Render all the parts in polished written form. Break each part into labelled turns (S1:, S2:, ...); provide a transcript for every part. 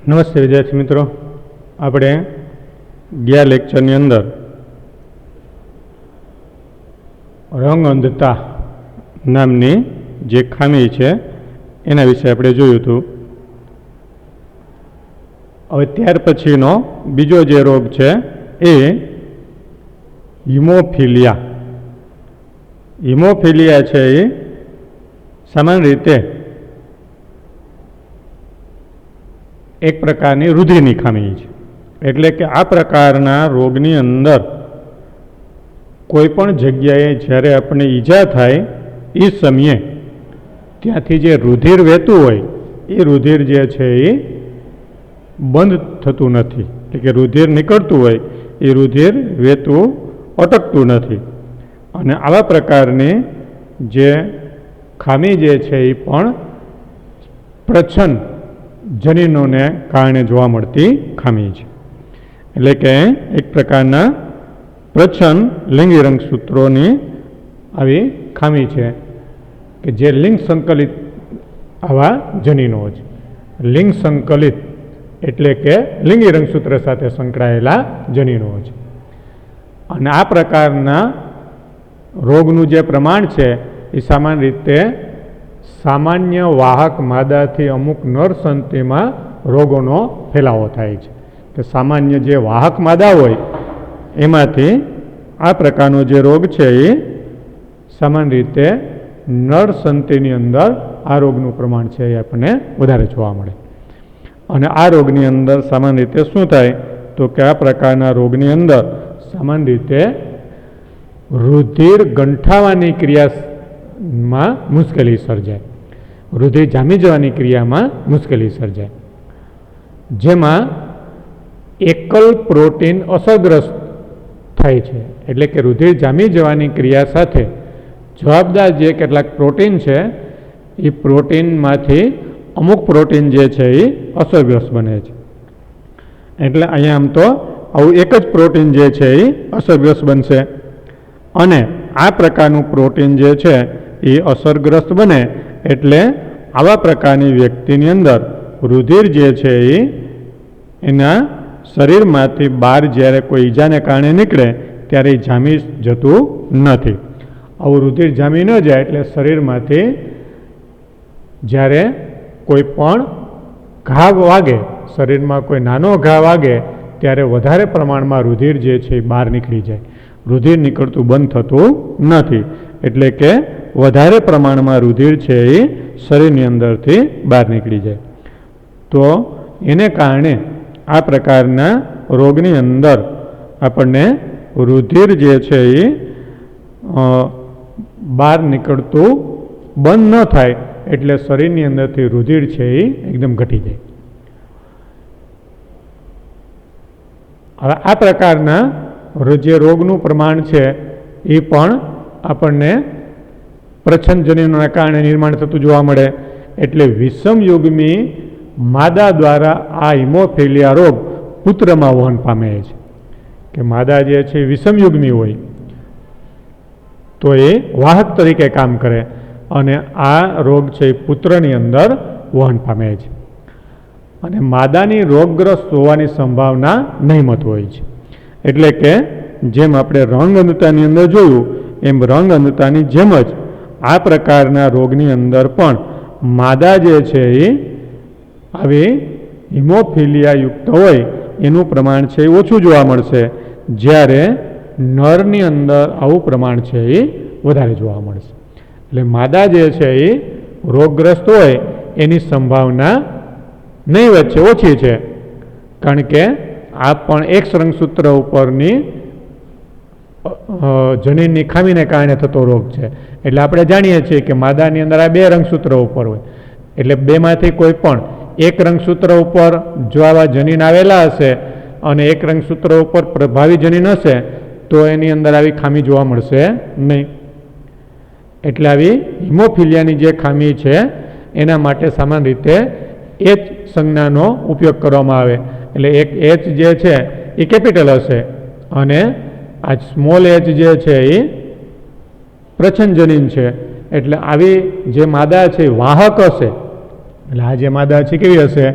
S1: નમસ્તે વિદ્યાર્થી મિત્રો, આપણે ગયા લેક્ચરની અંદર રંગ અંધતા નામની જે ખામી છે એના વિશે આપણે જોયું હતું. હવે ત્યાર પછીનો બીજો જે રોગ છે એ હિમોફિલિયા. હિમોફિલિયા છે એ સામાન્ય રીતે એક પ્રકારની રુધિરની ખામી છે. એટલે કે આ પ્રકારના રોગની અંદર કોઈ પણ જગ્યાએ જ્યારે આપણને ઈજા થાય એ સમયે ત્યાંથી જે રુધિર વહેતું હોય એ રુધિર જે છે એ બંધ થતું નથી. એટલે કે રુધિર નીકળતું હોય એ રુધિર વહેતું અટકતું નથી. અને આવા પ્રકારની જે ખામી જે છે એ પણ પ્રચ્છન્ન જનીનોને કારણે જોવા મળતી ખામી છે. એટલે કે એક પ્રકારના પ્રચ્છન્ન લિંગી રંગસૂત્રોની આવી ખામી છે કે જે લિંગ સંકલિત આવા જનીનો છે. લિંગ સંકલિત એટલે કે લિંગી રંગસૂત્ર સાથે સંકળાયેલા જનીનો છે. અને આ પ્રકારના રોગનું જે પ્રમાણ છે એ સામાન્ય રીતે સામાન્ય વાહક માદાથી અમુક નર સંતતિમાં રોગોનો ફેલાવો થાય છે. કે સામાન્ય જે વાહક માદા હોય એમાંથી આ પ્રકારનો જે રોગ છે એ સામાન્ય રીતે નર સંતતિની અંદર આ રોગનું પ્રમાણ છે એ આપણને વધારે જોવા મળે. અને આ રોગની અંદર સામાન્ય રીતે શું થાય તો કે આ પ્રકારના રોગની અંદર સામાન્ય રીતે રુધિર ગંઠાવાની ક્રિયામાં મુશ્કેલી સર્જાય. રુધિર જામી જવાની ક્રિયામાં મુશ્કેલી સર્જાય, જેમાં એકલ પ્રોટીન અસરગ્રસ્ત થાય છે. એટલે કે રુધિર જામી જવાની ક્રિયા સાથે જવાબદાર જે કેટલાક પ્રોટીન છે એ પ્રોટીનમાંથી અમુક પ્રોટીન જે છે એ અસરગ્રસ્ત બને છે. એટલે અહીંયા આમ તો આવું એક જ પ્રોટીન જે છે એ અસરગ્રસ્ત બનશે. અને આ પ્રકારનું પ્રોટીન જે છે એ અસરગ્રસ્ત બને એટલે આવા પ્રકારની વ્યક્તિની અંદર રુધિર જે છે એ એના શરીરમાંથી બહાર જ્યારે કોઈ ઈજાને કારણે નીકળે ત્યારે એ જામી જતું નથી. આવું રુધિર જામી ન જાય એટલે શરીરમાંથી જ્યારે કોઈ પણ ઘા વાગે, શરીરમાં કોઈ નાનો ઘા વાગે ત્યારે વધારે પ્રમાણમાં રુધિર જે છે એ બહાર નીકળી જાય. રુધિર નીકળતું બંધ થતું નથી. એટલે કે વધારે પ્રમાણમાં રુધિર છે એ શરીરની અંદરથી બહાર નીકળી જાય. તો એને કારણે આ પ્રકારના રોગની અંદર આપણને રુધિર જે છે એ બહાર નીકળતું બંધ ન થાય એટલે શરીરની અંદરથી રુધિર છે એ એકદમ ઘટી જાય. હવે આ પ્રકારના જે રોગનું પ્રમાણ છે એ પણ આપણને પ્રચ્છન્ન જનીનોના કારણે નિર્માણ થતું જોવા મળે. એટલે વિષમયુગ્મી માદા દ્વારા આ હિમોફિલિયા રોગ પુત્રમાં વહન પામે છે. કે માદા જે છે વિષમયુગ્મી હોય તો એ વાહક તરીકે કામ કરે અને આ રોગ છે પુત્રની અંદર વહન પામે છે. અને માદાની રોગગ્રસ્ત હોવાની સંભાવના નહીમત હોય છે. એટલે કે જેમ આપણે રંગ અંધતાની અંદર જોયું એમ રંગ અંધતાની જેમ જ આ પ્રકારના રોગની અંદર પણ માદા જે છે એ આવી હિમોફિલિયા યુક્ત હોય એનું પ્રમાણ છે એ ઓછું જોવા મળશે, જ્યારે નરની અંદર આવું પ્રમાણ છે એ વધારે જોવા મળશે. એટલે માદા જે છે એ રોગગ્રસ્ત હોય એની સંભાવના નહીં વચ્ચે ઓછી છે, કારણ કે આ પણ એક રંગસૂત્ર ઉપરની જનીનની ખામીને કારણે થતો રોગ છે. એટલે આપણે જાણીએ છીએ કે માદાની અંદર આ બે રંગસૂત્ર ઉપર હોય એટલે બેમાંથી કોઈ પણ એક રંગસૂત્ર ઉપર જો આવા જનીન આવેલા હશે અને એક રંગસૂત્ર ઉપર પ્રભાવી જનીન હશે તો એની અંદર આવી ખામી જોવા મળશે નહીં. એટલે આવી હિમોફિલિયાની જે ખામી છે એના માટે સામાન્ય રીતે એચ સંજ્ઞાનો ઉપયોગ કરવામાં આવે. એટલે એક એચ જે છે એ કેપિટલ હશે અને આ સ્મોલ એચ જે છે એ પ્રચ્છન્ન જનીન છે. એટલે આવી જે માદા છે વાહક હશે. એટલે આ જે માદા છે કેવી હશે?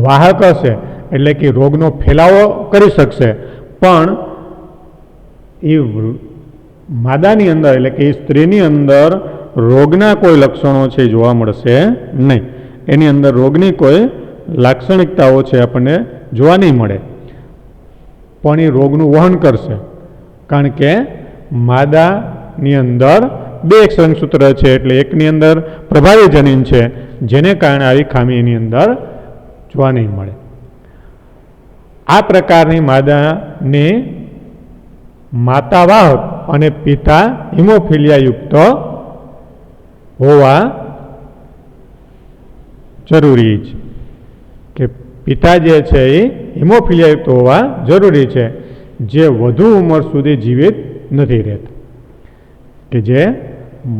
S1: વાહક હશે, એટલે કે રોગનો ફેલાવો કરી શકશે, પણ એ માદાની અંદર એટલે કે એ સ્ત્રીની અંદર રોગના કોઈ લક્ષણો છે જોવા મળશે નહીં. એની અંદર રોગની કોઈ લાક્ષણિકતાઓ છે આપણને જોવા નહીં મળે, પણ એ રોગનું વહન કરશે. કારણ કે માદાની અંદર 2 રંગસૂત્ર છે, એટલે એકની અંદર પ્રભાવી જનીન છે, જેને કારણે આવી ખામી એની અંદર જોવા નહીં મળે. આ પ્રકારની માદાને માતાવાહક અને પિતા હિમોફિલિયા યુક્ત હોવા જરૂરી છે, કે પિતા જે છે એ હિમોફિલિયા યુક્ત હોવા જરૂરી છે, જે વધુ ઉંમર સુધી જીવિત નથી રહેતા. કે જે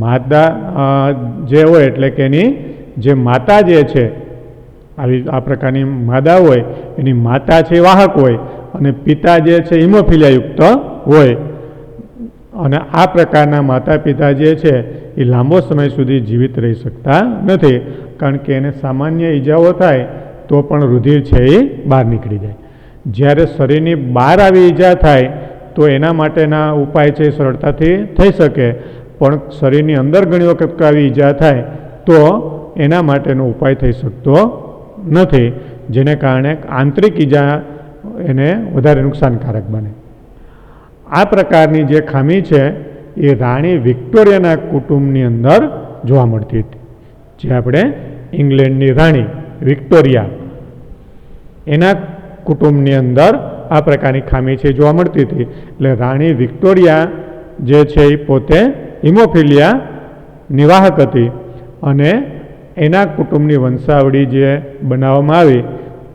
S1: માતા જે હોય એટલે કે એની જે માતા જે છે, આ પ્રકારની માદા હોય, એની માતા છે વાહક હોય અને પિતા જે છે હિમોફિલિયા યુક્ત હોય. અને આ પ્રકારના માતા પિતા જે છે એ લાંબો સમય સુધી જીવિત રહી શકતા નથી, કારણ કે એને સામાન્ય ઈજાઓ થાય તો પણ રુધિર છે એ બહાર નીકળી જાય. જ્યારે શરીરની બહાર આવી ઈજા થાય તો એના માટેના ઉપાય છે સરળતાથી થઈ શકે, પણ શરીરની અંદર ઘણી વખત આવી ઈજા થાય તો એના માટેનો ઉપાય થઈ શકતો નથી, જેને કારણે આંતરિક ઈજા એને વધારે નુકસાનકારક બને. આ પ્રકારની જે ખામી છે એ રાણી વિક્ટોરિયાના કુટુંબની અંદર જોવા મળતી હતી. જે આપણે ઇંગ્લેન્ડની રાણી વિક્ટોરિયા, એના કુટુંબની અંદર આ પ્રકારની ખામી છે જોવા મળતી હતી. એટલે રાણી વિક્ટોરિયા જે છે એ પોતે હિમોફિલિયા નિવાહક હતી, અને એના કુટુંબની વંશાવળી જે બનાવવામાં આવી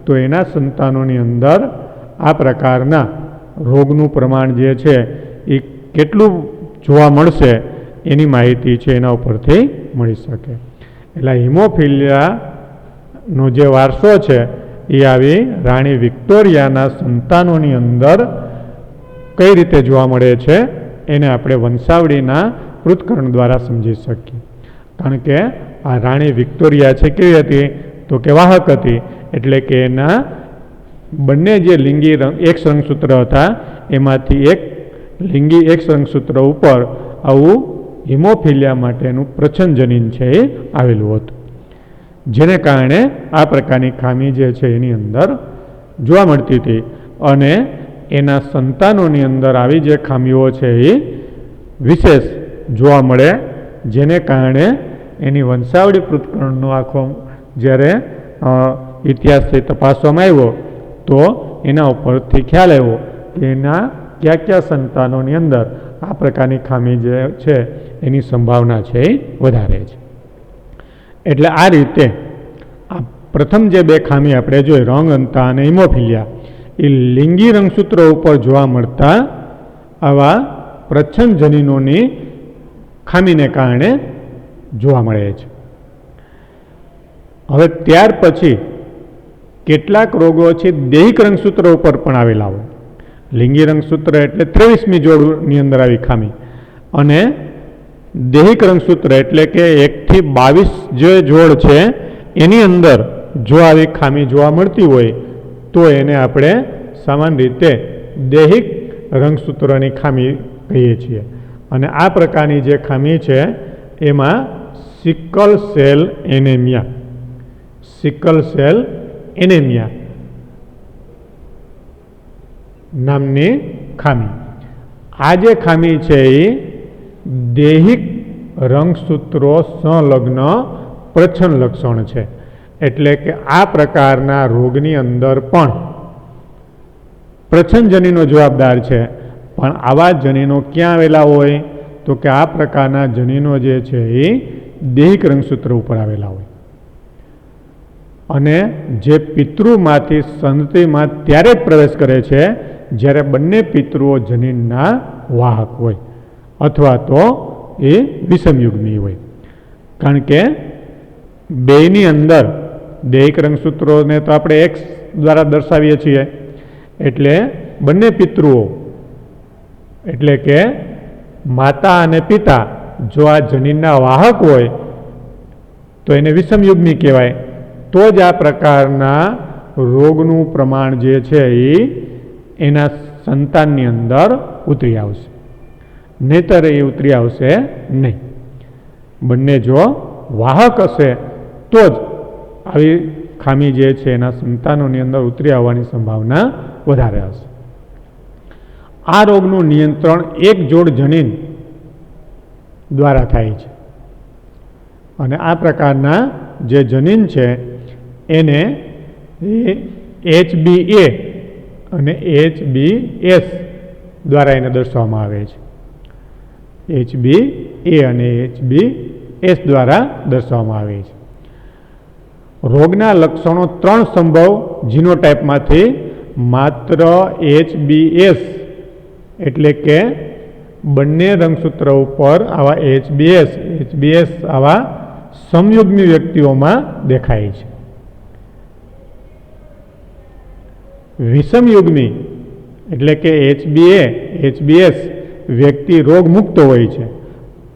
S1: તો એના સંતાનોની અંદર આ પ્રકારના રોગનું પ્રમાણ જે છે એ કેટલું જોવા મળશે એની માહિતી છે એના ઉપરથી મળી શકે. એટલે હિમોફિલિયાનો જે વારસો છે એ આવી રાણી વિક્ટોરિયાના સંતાનોની અંદર કઈ રીતે જોવા મળે છે એને આપણે વંશાવળીના પૃથ્થકરણ દ્વારા સમજી શકીએ. કારણ કે આ રાણી વિક્ટોરિયા છે કેવી હતી તો કે વાહક હતી, એટલે કે એના બંને જે લિંગી એક રંગસૂત્ર હતા એમાંથી એક લિંગી એક રંગસૂત્ર ઉપર આવું હિમોફિલિયા માટેનું પ્રચ્છન્ન જનીન છે એ આવેલું હતું, જેને કારણે આ પ્રકારની ખામી જે છે એની અંદર જોવા મળતી હતી. અને એના સંતાનોની અંદર આવી જે ખામીઓ છે એ વિશેષ જોવા મળે, જેને કારણે એની વંશાવળી પૃથ્થકરણનો આખો જ્યારે ઇતિહાસથી તપાસવામાં આવ્યો તો એના ઉપરથી ખ્યાલ આવ્યો કે એના કયા કયા સંતાનોની અંદર આ પ્રકારની ખામી જે છે એની સંભાવના છે એ વધારે છે. એટલે આ રીતે આ પ્રથમ જે 2 ખામી આપણે જોઈ, રંગ અંતા અને હિમોફિલિયા, એ લિંગી રંગસૂત્રો ઉપર જોવા મળતા આવા પ્રચ્છન્ન જનીનોની ખામીને કારણે જોવા મળે છે. હવે ત્યાર પછી કેટલાક રોગો છે દૈહિક રંગસૂત્ર ઉપર પણ આવેલા હોય. લિંગી રંગસૂત્ર એટલે 23મી જોડની અંદર આવી ખામી, અને દૈહિક રંગસૂત્ર એટલે કે 1 થી 22 જે જોડ છે એની અંદર જો આવી ખામી જોવા મળતી હોય તો એને આપણે સામાન્ય રીતે દૈહિક રંગસૂત્રની ખામી કહીએ છીએ. અને આ પ્રકારની જે ખામી છે એમાં સિકલ સેલ એનેમિયા નામની ખામી. આ જે ખામી છે એ દૈહિક રંગસૂત્રો સંલગ્ન પ્રચ્છન્ન લક્ષણ છે. એટલે કે આ પ્રકારના રોગની અંદર પણ પ્રચ્છન્ન જનીનો જવાબદાર છે, પણ આવા જનીનો ક્યાં આવેલા હોય તો કે આ પ્રકારના જનીનો જે છે એ દૈહિક રંગસૂત્ર ઉપર આવેલા હોય. અને જે પિતૃમાંથી સંતતિમાં ત્યારે જ પ્રવેશ કરે છે જ્યારે બંને પિતૃઓ જનીનના વાહક હોય અથવા તો એ વિષમયુગ્મી હોય. કારણ કે બેયની અંદર દૈહિક રંગસૂત્રોને તો આપણે એક્સ દ્વારા દર્શાવીએ છીએ, એટલે બંને પિતૃઓ એટલે કે માતા અને પિતા જો આ જનીનના વાહક હોય તો એને વિષમયુગ્મી કહેવાય. તો જ આ પ્રકારના રોગનું પ્રમાણ જે છે એ એના સંતાનની અંદર ઉતરી આવશે, નહીતર એ ઉતરી આવશે નહીં. બંને જો વાહક હશે તો જ આવી ખામી જે છે એના સંતાનોની અંદર ઉતરી આવવાની સંભાવના વધારે હશે. આ રોગનું નિયંત્રણ એક જોડ જનીન દ્વારા થાય છે અને આ પ્રકારના જે જનીન છે એને HbA અને HbS દ્વારા એને દર્શાવવામાં આવે છે. HbA અને HbS દ્વારા દર્શાવવામાં આવે છે. રોગના લક્ષણો 3 સંભવ જીનોટાઈપમાંથી માત્ર HbS એટલે કે બંને રંગસૂત્ર ઉપર આવા HbS આવા સમયુગ્મી વ્યક્તિઓમાં દેખાય છે. વિષમયુગ્મી એટલે કે HbA HbS વ્યક્તિ રોગ મુક્ત હોય છે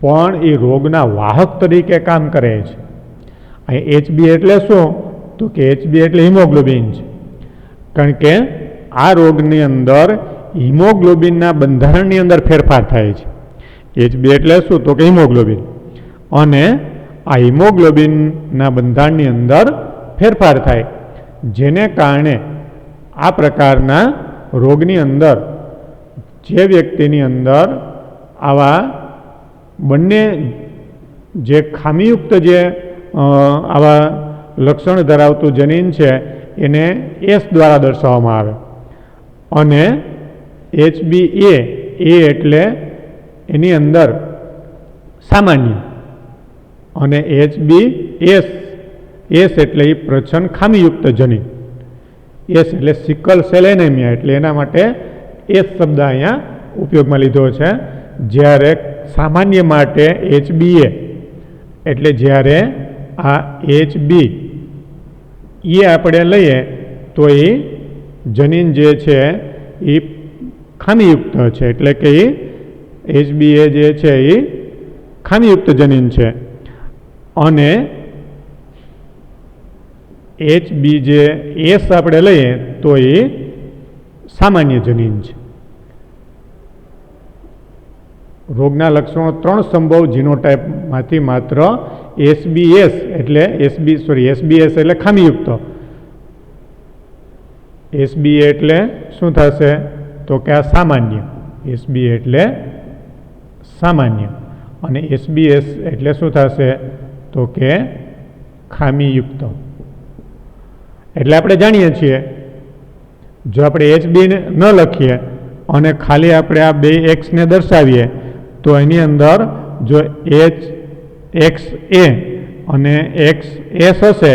S1: પણ એ રોગના વાહક તરીકે કામ કરે છે. અહીં HB એટલે શું? તો કે HB એટલે હિમોગ્લોબિન છે, કારણ કે આ રોગની અંદર હિમોગ્લોબિનના બંધારણની અંદર ફેરફાર થાય છે. HB એટલે શું? તો કે હિમોગ્લોબિન, અને આ હિમોગ્લોબિનના બંધારણની અંદર ફેરફાર થાય જેને કારણે આ પ્રકારના રોગની અંદર જે વ્યક્તિની અંદર આવા બંને જે ખામીયુક્ત જે આવા લક્ષણ ધરાવતું જનીન છે એને S દ્વારા દર્શાવવામાં આવે, અને HbA એટલે એની અંદર સામાન્ય, અને HbS એટલે એ પ્રચ્છન્ન ખામીયુક્ત જનીન. S એટલે સિકલ સેલ એનેમિયા, એટલે એના માટે S શબ્દ અહીંયા ઉપયોગમાં લીધો છે. જ્યારે સામાન્ય માટે HbA એટલે જ્યારે આ HB આપણે લઈએ તો એ જનીન જે છે એ ખામીયુક્ત છે, એટલે કે HbA જે છે એ ખામીયુક્ત જનીન છે, અને HB જે S આપણે લઈએ તો એ સામાન્ય જનીન છે. રોગના લક્ષણો 3 સંભવ જીનોટાઈપમાંથી માત્ર SBS એટલે ખામીયુક્ત. SBA એટલે શું થશે? તો કે આ સામાન્ય. SBA એટલે સામાન્ય, અને SBS એટલે શું થશે? તો કે ખામીયુક્ત. એટલે આપણે જાણીએ છીએ જો આપણે HB ન લખીએ અને ખાલી આપણે આ બે Xને દર્શાવીએ તો એની અંદર જો HXA અને XS હશે,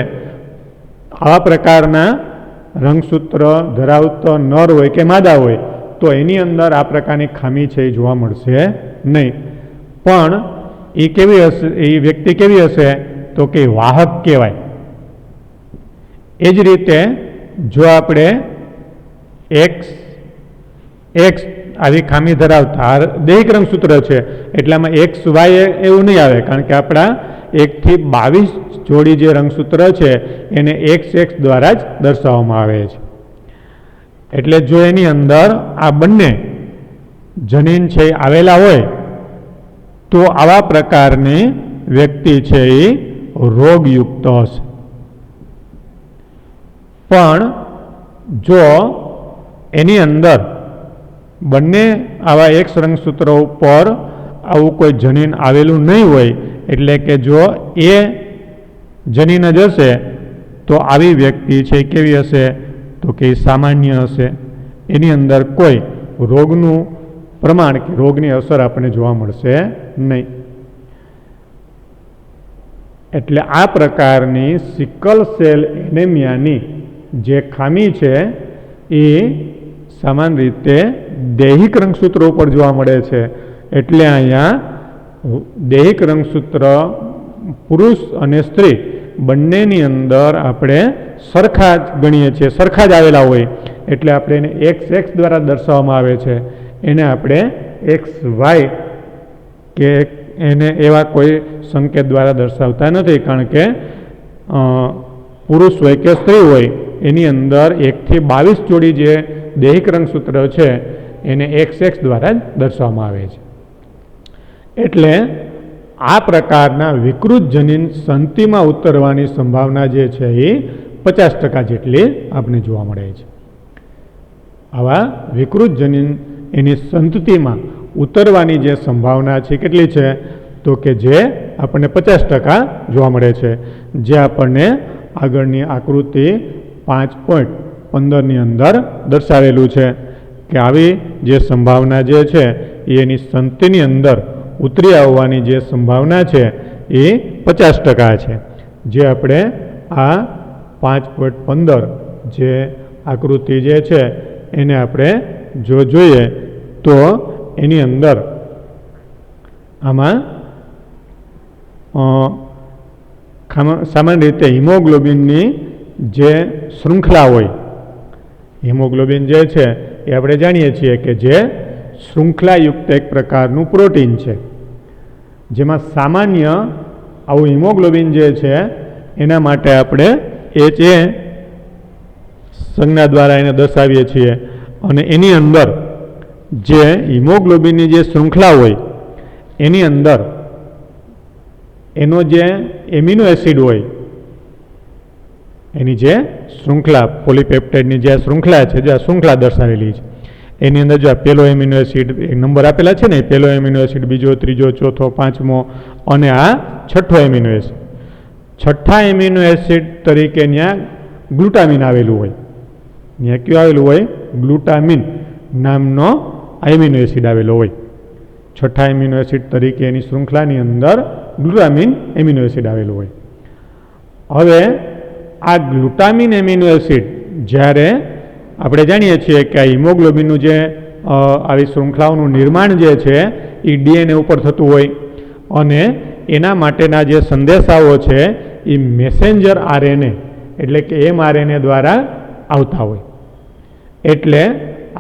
S1: આવા પ્રકારના રંગસૂત્ર ધરાવતો નર હોય કે માદા હોય તો એની અંદર આ પ્રકારની ખામી છે એ જોવા મળશે નહીં. પણ એ કેવી હશે? એ વ્યક્તિ કેવી હશે? તો કે વાહક કહેવાય. એ જ રીતે જો આપણે X આવી ખામી ધરાવતા દૈહિક રંગસૂત્ર છે એટલામાં XY એવું નહીં આવે, કારણ કે આપણા 1 થી 22 જોડી જે રંગસૂત્ર છે એને XX દ્વારા જ દર્શાવવામાં આવે છે. એટલે જો એની અંદર આ બંને જનીન છે આવેલા હોય તો આવા પ્રકારની વ્યક્તિ છે એ રોગયુક્ત હશે. પણ જો એની અંદર બંને આવા X રંગસૂત્રો ઉપર આવું કોઈ જનીન આવેલું નહીં હોય, એટલે કે જો એ જનીન જ હશે તો આવી વ્યક્તિ છે કેવી હશે? તો કે સામાન્ય હશે. એની અંદર કોઈ રોગનું પ્રમાણ કે રોગની અસર આપણને જોવા મળશે નહીં. એટલે આ પ્રકારની સિકલ સેલ એનેમિયાની જે ખામી છે એ સમાન રીતે દૈહિક રંગસૂત્રો ઉપર જોવા મળે છે. એટલે અહીંયા દૈહિક રંગસૂત્ર પુરુષ અને સ્ત્રી બંનેની અંદર આપણે સરખા જ ગણીએ છીએ, સરખા જ આવેલા હોય એટલે આપણે એને XX દ્વારા દર્શાવવામાં આવે છે. એને આપણે XY કે એને એવા કોઈ સંકેત દ્વારા દર્શાવતા નથી, કારણ કે પુરુષ હોય કે સ્ત્રી હોય એની અંદર 1 થી 22 જોડી જે દૈહિક રંગસૂત્ર છે એને XX દ્વારા જ દર્શાવવામાં આવે છે. એટલે આ પ્રકારના વિકૃત જનીન સંતિમાં ઉતરવાની સંભાવના જે છે એ 50% જેટલી આપણે જોવા મળે છે. આવા વિકૃત જનીન એની સંતતિમાં ઉતરવાની જે સંભાવના છે કેટલી છે તો કે જે આપણને 50% જોવા મળે છે, જે આપણને આગળની આકૃતિ 5.15 ની અંદર દર્શાવેલું છે કે આવી જે સંભાવના જે છે એ એની સંતિની અંદર ઉતરી આવવાની જે સંભાવના છે એ 50% છે. જે આપણે આ 5.15 જે આકૃતિ જે છે એને આપણે જો જોઈએ તો એની અંદર આમાં સામાન્ય રીતે હિમોગ્લોબિનની જે શૃંખલા હોય, હિમોગ્લોબિન જે છે એ આપણે જાણીએ છીએ કે જે શૃંખલાયુક્ત એક પ્રકારનું પ્રોટીન છે, જેમાં સામાન્ય આવું હિમોગ્લોબિન જે છે એના માટે આપણે HA સંજ્ઞા દ્વારા એને દર્શાવીએ છીએ. અને એની અંદર જે હિમોગ્લોબિનની જે શૃંખલા હોય એની અંદર એનો જે એમિનો એસિડ હોય એની જે શૃંખલા પોલીપેપ્ટાઇડની જે શૃંખલા છે, જે શૃંખલા દર્શાવેલી છે એની અંદર જો પહેલો એમિનો એસિડ નંબર આપેલા છે ને, પહેલો એમિનો એસિડ, બીજો, ત્રીજો, ચોથો, પાંચમો અને આ છઠ્ઠો એમિનો એસિડ. છઠ્ઠા એમિનો એસિડ તરીકે ત્યાં ગ્લુટામિન આવેલું હોય. ત્યાં કયું આવેલું હોય? ગ્લુટામિન નામનો એમિનો એસિડ આવેલો હોય. છઠ્ઠા એમિનો એસિડ તરીકે એની શૃંખલાની અંદર ગ્લુટામિન એમિનો એસિડ આવેલું હોય. હવે આ ગ્લુટામિન એમિનો એસિડ જ્યારે આપણે જાણીએ છીએ કે આ હિમોગ્લોબિનનું જે આવી શૃંખલાઓનું નિર્માણ જે છે એ DNA ઉપર થતું હોય અને એના માટેના જે સંદેશાઓ છે એ મેસેન્જર RNA એટલે કે mRNA દ્વારા આવતા હોય. એટલે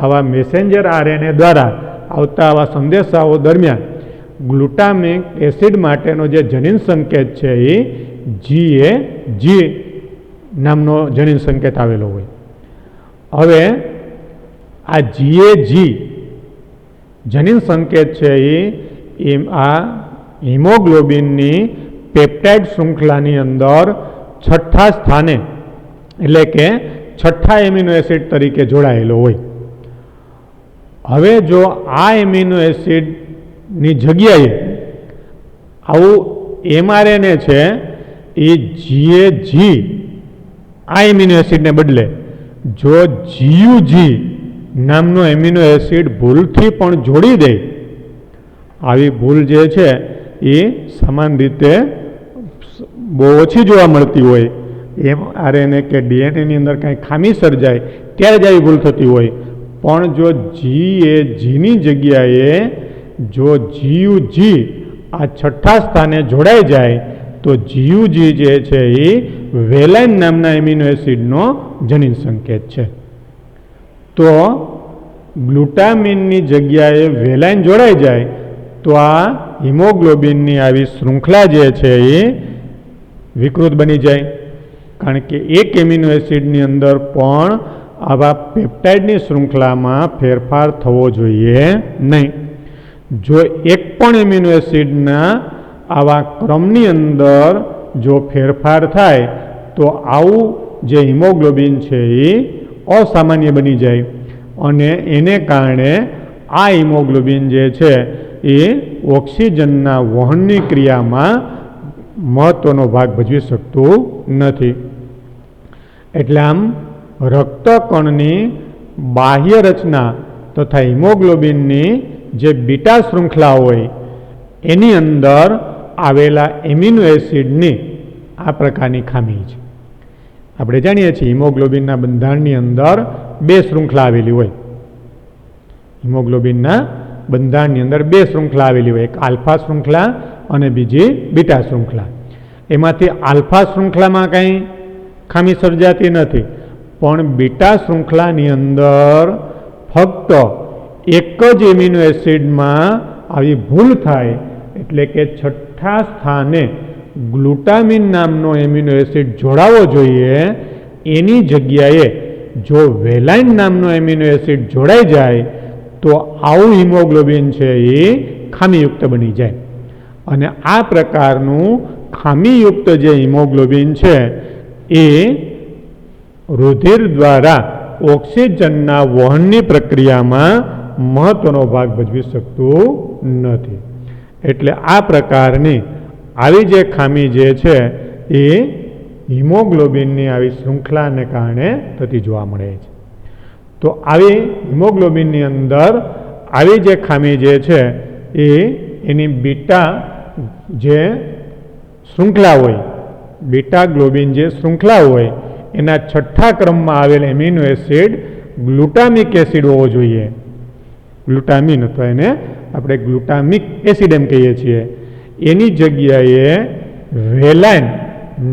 S1: આવા મેસેન્જર RNA દ્વારા આવતા આવા સંદેશાઓ દરમિયાન ગ્લુટામિક એસિડ માટેનો જે જનીન સંકેત છે એ GAG નામનો જનીન સંકેત આવેલો હોય. હવે આ GAG જનીન સંકેત છે એ આ હિમોગ્લોબિનની પેપ્ટાઇડ શૃંખલાની અંદર છઠ્ઠા સ્થાને એટલે કે છઠ્ઠા એમિનો એસિડ તરીકે જોડાયેલો હોય. હવે જો આ એમિનો એસિડની જગ્યાએ આવું mRNA છે એ GAG આ એમિનો એસિડને બદલે જો GUG નામનો એમિનો એસિડ ભૂલથી પણ જોડી દે, આવી ભૂલ જે છે એ સમાન રીતે બહુ ઓછી જોવા મળતી હોય, mRNA કે DNA ની અંદર કાંઈ ખામી સર્જાય ત્યારે જ આવી ભૂલ થતી હોય. પણ જો GAGની જગ્યાએ જો GUG આ છઠ્ઠા સ્થાને જોડાઈ જાય તો GUG જે છે એ વેલાઇન નામના એમિનો એસિડનો જનીન સંકેત છે. તો ગ્લુટામિનની જગ્યાએ વેલાઇન જોડાઈ જાય તો આ હિમોગ્લોબિનની આવી શૃંખલા જે છે એ વિકૃત બની જાય, કારણ કે એક એમિનો એસિડની અંદર પણ આવા પેપ્ટાઇડની શૃંખલામાં ફેરફાર થવો જોઈએ નહીં. જો એક પણ એમિનો એસિડના આવા ક્રમની અંદર જો ફેરફાર થાય તો આવું જે હિમોગ્લોબિન છે એ અસામાન્ય બની જાય અને એને કારણે આ હિમોગ્લોબિન જે છે એ ઓક્સિજનના વહનની ક્રિયામાં મહત્ત્વનો ભાગ ભજવી શકતું નથી. એટલે આમ રક્તકણની બાહ્ય રચના તથા હિમોગ્લોબિનની જે બીટા શૃંખલા હોય એની અંદર આવેલા એમિનો એસિડની આ પ્રકારની ખામી છે. આપણે જાણીએ છીએ હિમોગ્લોબિનના બંધારણની અંદર બે શૃંખલા આવેલી હોય. હિમોગ્લોબિનના બંધારણની અંદર બે શૃંખલા આવેલી હોય, એક આલ્ફા શૃંખલા અને બીજી બીટા શૃંખલા. એમાંથી આલ્ફા શૃંખલામાં કંઈ ખામી સર્જાતી નથી, પણ બીટા શૃંખલાની અંદર ફક્ત એક જ એમિનો એસિડમાં આવી ભૂલ થાય, એટલે કે છઠ્ઠા સ્થાને ગ્લુટામિન નામનો એમિનો એસિડ જોડાવો જોઈએ એની જગ્યાએ જો વેલાઇન નામનો એમિનો એસિડ જોડાઈ જાય તો આવું હિમોગ્લોબિન છે એ ખામીયુક્ત બની જાય. અને આ પ્રકારનું ખામીયુક્ત જે હિમોગ્લોબિન છે એ રુધિર દ્વારા ઓક્સિજનના વહનની પ્રક્રિયામાં મહત્વનો ભાગ ભજવી શકતું નથી. એટલે આ પ્રકારની આવી જે ખામી જે છે એ હિમોગ્લોબિનની આવી શૃંખલાને કારણે થતી જોવા મળે છે. તો આવી હિમોગ્લોબિનની અંદર આવી જે ખામી જે છે એ એની બીટા જે શૃંખલા હોય, બીટા ગ્લોબિન જે શૃંખલા હોય એના છઠ્ઠા ક્રમમાં આવેલ એમિનો એસિડ ગ્લુટામિક એસિડ હોવો જોઈએ. ગ્લુટામિન અથવા એને આપણે ગ્લુટામિક એસિડ એમ કહીએ છીએ. એની જગ્યાએ વેલાઇન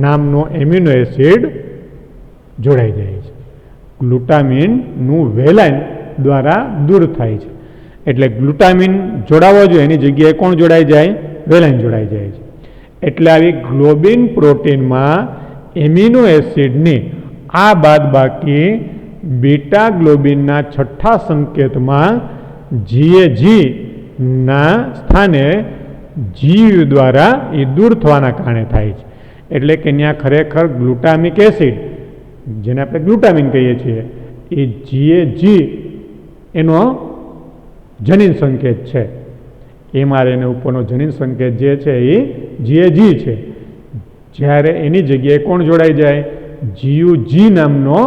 S1: નામનો એમિનો એસિડ જોડાઈ જાય છે. ગ્લુટામિનનું વેલાઇન દ્વારા દૂર થાય છે. એટલે ગ્લુટામિન જોડાવો જોઈએ એની જગ્યાએ કોણ જોડાઈ જાય? વેલાઇન જોડાઈ જાય છે. એટલે આવી ગ્લોબિન પ્રોટીનમાં એમિનો એસિડની આ બાદબાકી બીટા ગ્લોબિનના છઠ્ઠા સંકેતમાં GAG ના સ્થાને GU દ્વારા એ દૂર થવાના કારણે થાય છે. એટલે કે ત્યાં ખરેખર ગ્લુટામિક એસિડ જેને આપણે ગ્લુટામિન કહીએ છીએ એ GAG એનો જનીન સંકેત છે. mRNA ઉપરનો જનીન સંકેત જે છે એ GAG છે. જ્યારે એની જગ્યાએ કોણ જોડાઈ જાય? GUG નામનો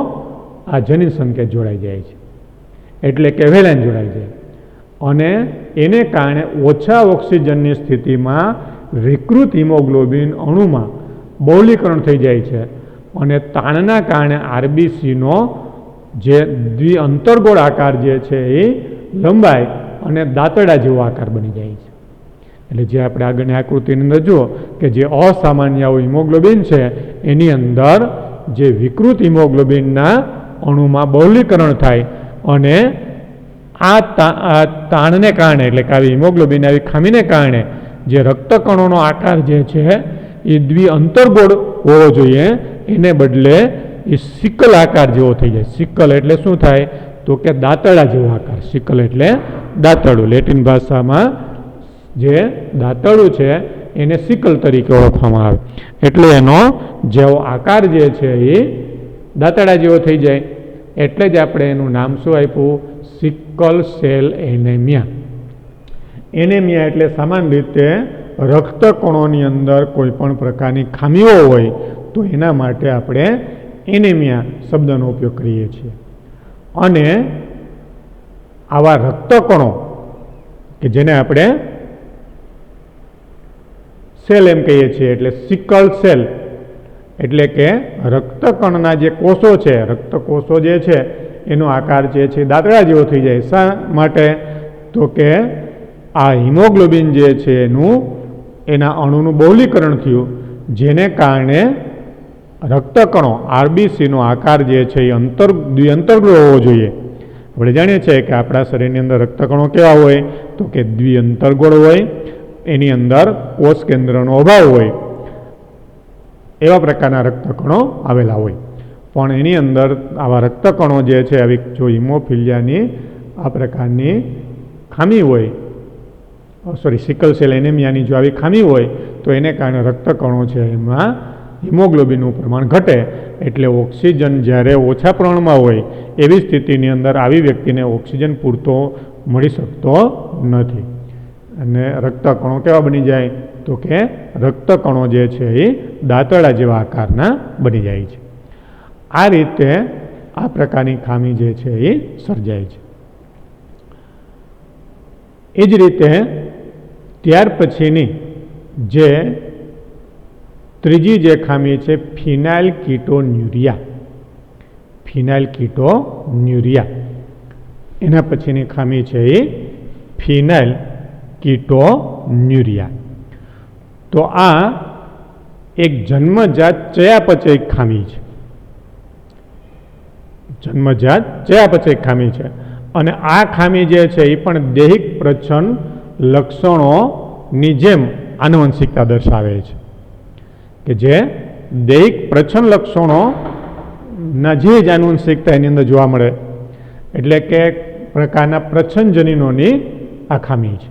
S1: આ જનીન સંકેત જોડાઈ જાય છે. એટલે કે વેલાઇન જોડાઈ જાય અને એને કારણે ઓછા ઓક્સિજનની સ્થિતિમાં વિકૃત હિમોગ્લોબિન અણુમાં બહુલીકરણ થઈ જાય છે અને તાણના કારણે RBCનો જે દ્વિઅંતર્ગોળ આકાર જે છે એ લંબાઈ અને દાંતડા જેવો આકાર બની જાય છે. એટલે જે આપણે આગળની આકૃતિની અંદર જુઓ કે જે અસામાન્ય હિમોગ્લોબિન છે એની અંદર જે વિકૃત હિમોગ્લોબિનના અણુમાં બહુલીકરણ થાય અને આ તાણને કારણે એટલે કે આવી હિમોગ્લોબિન આવી ખામીને કારણે જે રક્તકણોનો આકાર જે છે એ દ્વિઅંતર્ગોળ હોવો જોઈએ એને બદલે એ સિકલ આકાર જેવો થઈ જાય. સિકલ એટલે શું થાય? તો કે દાંતડા જેવો આકાર. સિકલ એટલે દાંતરડું. લેટિન ભાષામાં જે દાંતરડું છે એને સિકલ તરીકે ઓળખવામાં આવે. એટલે એનો જેવો આકાર જે છે એ દાંતડા જેવો થઈ જાય. એટલે જ આપણે એનું નામ શું આપ્યું? Sickle cell anaemia. એનેમિયા એટલે સામાન્ય રીતે રક્તકણોની અંદર કોઈ પણ પ્રકારની ખામીઓ હોય તો એના માટે આપણે એનેમિયા શબ્દનો ઉપયોગ કરીએ છીએ. અને આવા રક્તકણો કે જેને આપણે સેલ એમ કહીએ છીએ એટલે સિકલ સેલ એટલે કે રક્તકણના જે કોષો છે, રક્તકોષો જે છે એનો આકાર જે છે દાંતડા જેવો થઈ જાય. શા માટે? તો કે આ હિમોગ્લોબિન જે છે એના અણુનું બહુલીકરણ થયું જેને કારણે રક્તકણો RBCનો આકાર જે છે એ દ્વિઅંતર્ગોળ હોવો જોઈએ. આપણે જાણીએ છીએ કે આપણા શરીરની અંદર રક્તકણો કેવા હોય? તો કે દ્વિઅંતર્ગોળ હોય, એની અંદર કોષ કેન્દ્રનો અભાવ હોય એવા પ્રકારના રક્તકણો આવેલા હોય. પણ એની અંદર આવા રક્તકણો જે છે આવી જો હિમોફિલિયાની આ પ્રકારની ખામી હોય, સિકલ સેલ એનેમિયાની જો આવી ખામી હોય તો એને કારણે રક્તકણો છે એમાં હિમોગ્લોબિનનું પ્રમાણ ઘટે. એટલે ઓક્સિજન જ્યારે ઓછા પ્રમાણમાં હોય એવી સ્થિતિની અંદર આવી વ્યક્તિને ઓક્સિજન પૂરતો મળી શકતો નથી અને રક્તકણો કેવા બની જાય? તો કે રક્તકણો જે છે એ દાંતડા જેવા આકારના બની જાય છે. આ રીતે આ પ્રકારની ખામી જે છે એ સર્જાય છે. એ જ રીતે ત્યાર પછીની જે ત્રીજી જે ખામી છે ફિનાઇલ કીટોન્યુરિયા. ફિનાઇલ કીટોન્યુરિયા એના પછીની ખામી છે એ ફિનાઇલ કીટોન્યુરિયા. તો આ એક જન્મજાત ચયાપચય ખામી છે. જન્મજાત ચયાપચય ખામી છે અને આ ખામી જે છે એ પણ દૈહિક પ્રચ્છન્ન લક્ષણોની જેમ આનુવંશિકતા દર્શાવે છે કે જે દૈહિક પ્રચ્છન્ન લક્ષણો નજી જ આનુવંશિકતા એની અંદર જોવા મળે. એટલે કે પ્રકારના પ્રચ્છન્ન જનીનોની આ ખામી છે.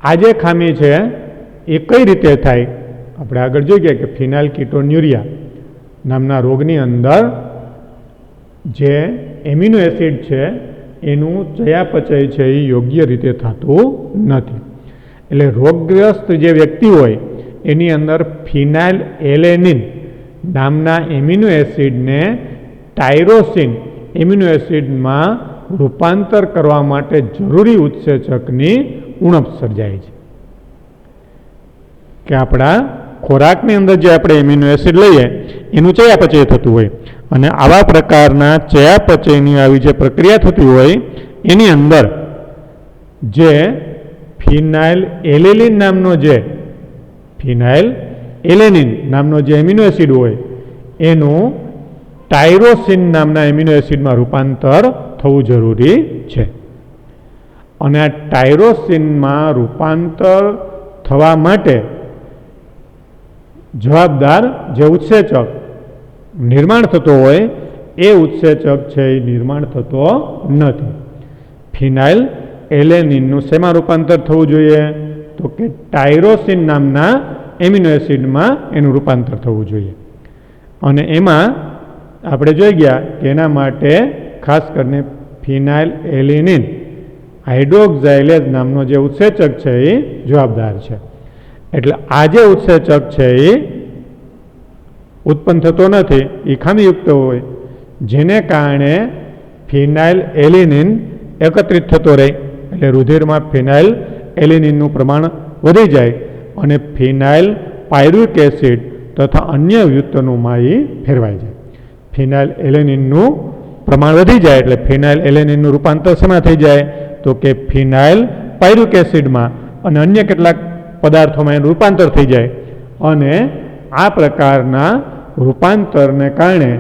S1: આ જે ખામી છે એ કઈ રીતે થાય? આપણે આગળ જોઈએ કે ફિનાઇલકીટોન્યુરિયા નામના રોગની અંદર જે એમિનો એસિડ છે એનું ચયાપચય છે એ યોગ્ય રીતે થતું નથી. એટલે રોગગ્રસ્ત જે વ્યક્તિ હોય એની અંદર ફિનાઇલ એલેનિન નામના એમિનો એસિડને ટાયરોસિન એમિનો એસિડમાં રૂપાંતર કરવા માટે જરૂરી ઉત્સેચકની ઉણપ સર્જાય છે. કે આપણા ખોરાકની અંદર જે આપણે એમિનો એસિડ લઈએ એનું ચયાપચય થતું હોય અને આવા પ્રકારના ચયાપચયની આવી જે પ્રક્રિયા થતી હોય એની અંદર જે ફિનાઇલ એલેનિન નામનો જે એમિનો એસિડ હોય એનું ટાયરોસિન નામના એમિનો એસિડમાં રૂપાંતર થવું જરૂરી છે. અને આ ટાયરોસિનમાં રૂપાંતર થવા માટે જવાબદાર જે ઉત્સેચક નિર્માણ થતો હોય એ ઉત્સેચક છે એ નિર્માણ થતો નથી. ફિનાઇલ એલેનિનનું શેમાં રૂપાંતર થવું જોઈએ? તો કે ટાયરોસિન નામના એમિનો એસિડમાં એનું રૂપાંતર થવું જોઈએ. અને એમાં આપણે જોઈ ગયા કે એના માટે ખાસ કરીને ફિનાઇલ એલેનિન હાઇડ્રોક્સાઇલેઝ નામનો જે ઉત્સેચક છે એ જવાબદાર છે. એટલે આ જે ઉત્સેચક છે એ ઉત્પન્ન થતો નથી, એ ખામીયુક્ત હોય, જેને કારણે ફિનાઇલ એલેનિન એકત્રિત થતો રહે. એટલે રુધિરમાં ફિનાઇલ એલેનિનનું પ્રમાણ વધી જાય અને ફિનાઇલ પાયરુવિક એસિડ તથા અન્ય વ્યુત્પન્નોમાં એ ફેરવાઈ જાય. ફિનાઇલ એલેનિનનું પ્રમાણ વધી જાય એટલે ફિનાઇલ એલેનિનનું રૂપાંતર શેમાં થઈ જાય? તો કે ફિનાઇલ પાયરુવિક એસિડમાં અને અન્ય કેટલાક પદાર્થોમાં એનું રૂપાંતર થઈ જાય. અને આ પ્રકારના રૂપાંતરને કારણે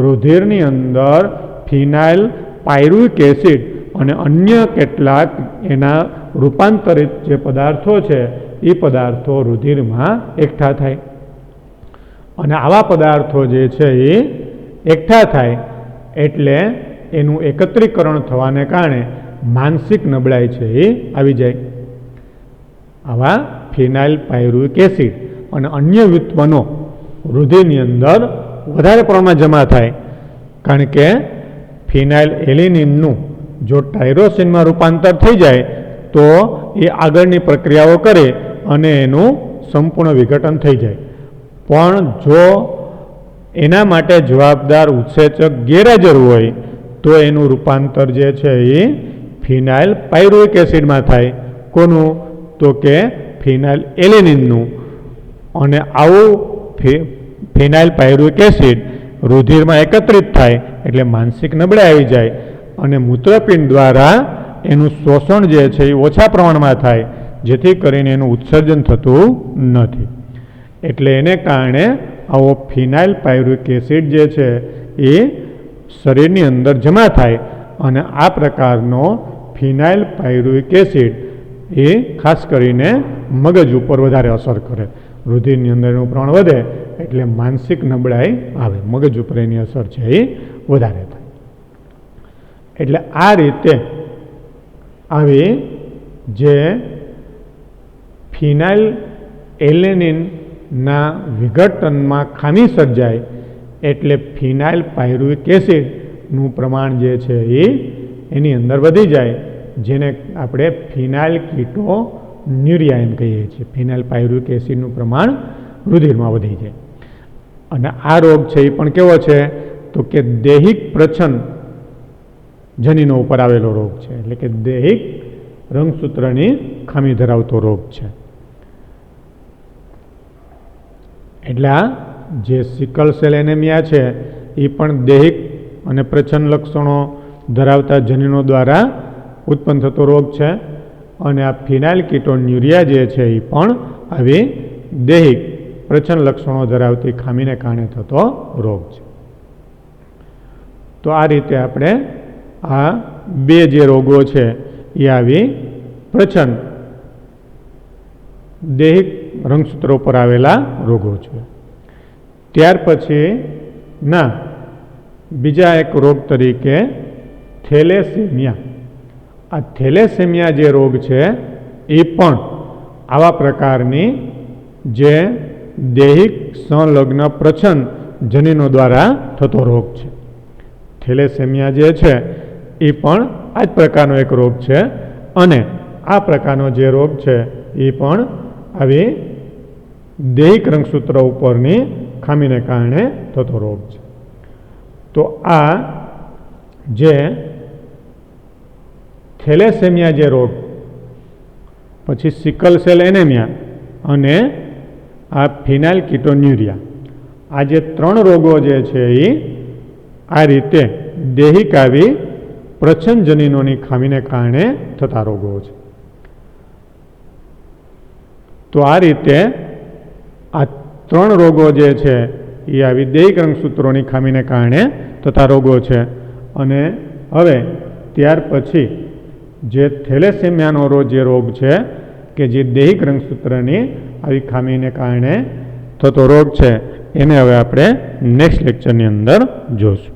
S1: રુધિરની અંદર ફિનાઇલ પાયરુવિક એસિડ અને અન્ય કેટલાક એના રૂપાંતરિત જે પદાર્થો છે એ પદાર્થો રુધિરમાં એકઠા થાય. અને આવા પદાર્થો જે છે એ એકઠા થાય એટલે એનું એકત્રીકરણ થવાને કારણે માનસિક નબળાઈ છે એ આવી જાય. આવા ફિનાઇલ પાયરુવિક એસિડ અને અન્ય વ્યુત્પન્નો રુધિરની અંદર વધારે પ્રમાણમાં જમા થાય. કારણ કે ફિનાઇલ એલેનિનનું જો ટાયરોસિનમાં રૂપાંતર થઈ જાય તો એ આગળની પ્રક્રિયાઓ કરે અને એનું સંપૂર્ણ વિઘટન થઈ જાય. પણ જો એના માટે જવાબદાર ઉત્સેચક ગેરહાજર હોય તો એનું રૂપાંતર જે છે એ ફિનાઇલ પાયરુવિક એસિડમાં થાય. કોનું? તો કે ફિનાઇલ એલેનિનનું. અને આવું ફિનાઇલ પાયરુવિક એસિડ રુધિરમાં એકત્રિત થાય એટલે માનસિક નબળાઈ આવી જાય અને મૂત્રપિંડ દ્વારા એનું શોષણ જે છે એ ઓછા પ્રમાણમાં થાય, જેથી કરીને એનું ઉત્સર્જન થતું નથી. એટલે એને કારણે આવો ફિનાઇલ પાયરુવિક એસિડ જે છે એ શરીરની અંદર જમા થાય અને આ પ્રકારનો ફિનાઇલ પાયરુવિક એસિડ એ ખાસ કરીને મગજ ઉપર વધારે અસર કરે. રુધિરની અંદર એનું પ્રમાણ વધે એટલે માનસિક નબળાઈ આવે, મગજ ઉપર એની અસર છે એ વધારે થાય. એટલે આ રીતે આવી જે ફિનાઇલ એલેનિનના વિઘટનમાં ખામી સર્જાય એટલે ફિનાઇલ પાયરુવિક એસિડનું પ્રમાણ જે છે એ એની અંદર વધી જાય, જેને આપણે ફિનાઇલ કીટોન્યુરિયા એમ કહીએ છીએ. ફિનાઇલ પાયરુવિક એસિડનું પ્રમાણ રુધિરમાં વધી જાય. અને આ રોગ છે એ પણ કેવો છે? તો કે દૈહિક પ્રચ્છન્ન જનીનો ઉપર આવેલો રોગ છે. એટલે કે દૈહિક રંગસૂત્રની ખામી ધરાવતો રોગ છે. એટલે આ જે સિકલ સેલ એનેમિયા છે એ પણ દૈહિક અને પ્રચ્છન્ન લક્ષણો ધરાવતા જનીનો દ્વારા ઉત્પન્ન થતો રોગ છે. અને આ ફિનાઇલ કીટોન્યુરિયા જે છે એ પણ આવી દૈહિક પ્રચ્છન્ન લક્ષણો ધરાવતી ખામીને કારણે થતો રોગ છે. તો આ રીતે આપણે આ બે જે રોગો છે એ આવી પ્રચ્છન્ન દૈહિક રંગસૂત્રો પર આવેલા રોગો છે. ત્યાર પછી ના બીજા એક રોગ તરીકે થેલેસેમિયા. આ થેલેસેમિયા જે રોગ છે એ પણ આવા પ્રકારની જે દૈહિક સંલગ્ન પ્રચ્છન્ન જનીનો દ્વારા થતો રોગ છે. થેલેસેમિયા જે છે એ પણ આ જ પ્રકારનો એક રોગ છે અને આ પ્રકારનો જે રોગ છે એ પણ આવી દૈહિક રંગસૂત્ર ઉપરની ખામીને કારણે થતો રોગ છે. તો આ જે થેલેસેમિયા જે રોગ, પછી સિકલ સેલ એનેમિયા અને આ ફિનાઇલકીટોન્યુરિયા, આ જે ત્રણ રોગો જે છે એ આ રીતે દૈહિક આવી પ્રચ્છન્ન જનીનોની ખામીને કારણે થતા રોગો છે. તો આ રીતે આ ત્રણ રોગો જે છે એ આવી દૈહિક રંગસૂત્રોની ખામીને કારણે થતા રોગો છે. અને હવે ત્યાર પછી જે થેલેસેમિયાનો જે રોગ છે કે જે દૈહિક રંગસૂત્રની આવી ખામીને કારણે થતો રોગ છે એને હવે આપણે નેક્સ્ટ લેક્ચરની અંદર જોઈશું.